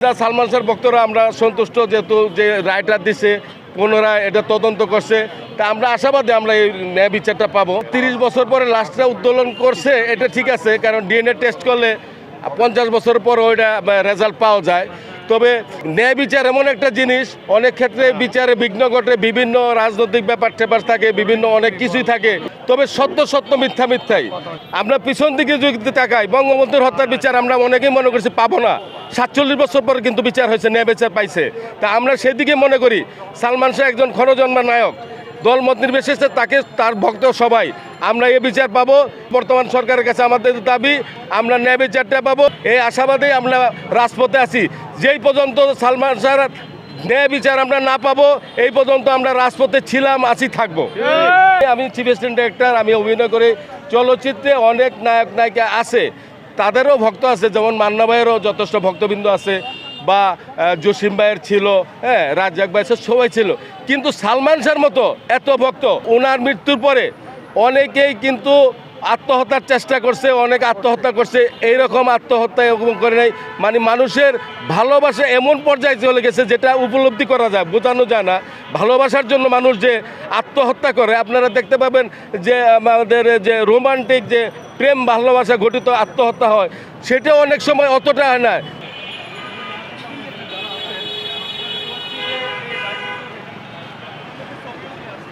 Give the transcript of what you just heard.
সালমান শাহর ভক্তরা আমরা সন্তুষ্ট, যেহেতু যে রায়টা দিছে পুনরায় এটা তদন্ত করছে, তা আমরা আশাবাদী আমরা এই ন্যায় বিচারটা পাবো। 30 বছর পরে লাশটা উত্তোলন করছে, এটা ঠিক আছে, কারণ ডিএনএ টেস্ট করলে 50 বছর পর ওইটা রেজাল্ট পাওয়া যায়। তবে ন্যায় বিচার এমন একটা জিনিস, অনেক ক্ষেত্রে বিচারে বিঘ্ন ঘটে, বিভিন্ন রাজনৈতিক ব্যাপার ট্যাপার থাকে, বিভিন্ন অনেক কিছুই থাকে। তবে সত্য সত্য, মিথ্যা মিথ্যাই। আমরা পিছন দিকে যদি তাকাই, বঙ্গবন্ধুর হত্যার বিচার আমরা অনেকেই মনে করছি পাবো না, 47 বছর পর কিন্তু বিচার হয়েছে, ন্যায় বিচার পাইছে। তা আমরা সেদিকে মনে করি সালমান শাহ একজন ক্ষণজন্মা নায়ক, দলমত নির্বিশেষে তাকে তার ভক্ত সবাই আমরা এই বিচার পাবো। বর্তমান সরকারের কাছে আমাদের দাবি আমরা ন্যায় বিচারটা পাবো, এই আশাবাদেই আমরা রাজপথে আছি। যেই পর্যন্ত সালমান শাহর ন্যায় বিচার আমরা না পাবো, এই পর্যন্ত আমরা রাজপথে ছিলাম, আছি, থাকবো। আমি চিফ অ্যাসিস্ট্যান্ট ডিরেক্টর, আমি অভিনয় করি চলচ্চিত্রে, অনেক নায়ক নায়িকা আছে, তাদেরও ভক্ত আছে, যেমন মান্না ভাইয়েরও যথেষ্ট ভক্তবৃন্দ আছে, বা জসিম ভাইয়ের ছিল, হ্যাঁ, রাজ্জাক ভাই, সবাই ছিল। কিন্তু সালমান শাহর মতো এত ভক্ত, ওনার মৃত্যুর পরে অনেকেই কিন্তু আত্মহত্যার চেষ্টা করছে, অনেক আত্মহত্যা করছে, এইরকম আত্মহত্যা এরকম করে নাই। মানে মানুষের ভালোবাসা এমন পর্যায়ে চলে গেছে যেটা উপলব্ধি করা যায়, বোঝানো যায় না। ভালোবাসার জন্য মানুষ যে আত্মহত্যা করে, আপনারা দেখতে পাবেন যে আমাদের যে রোমান্টিক যে প্রেম ভালোবাসা ঘটিত আত্মহত্যা হয়, সেটা অনেক সময় অতটা হয় না।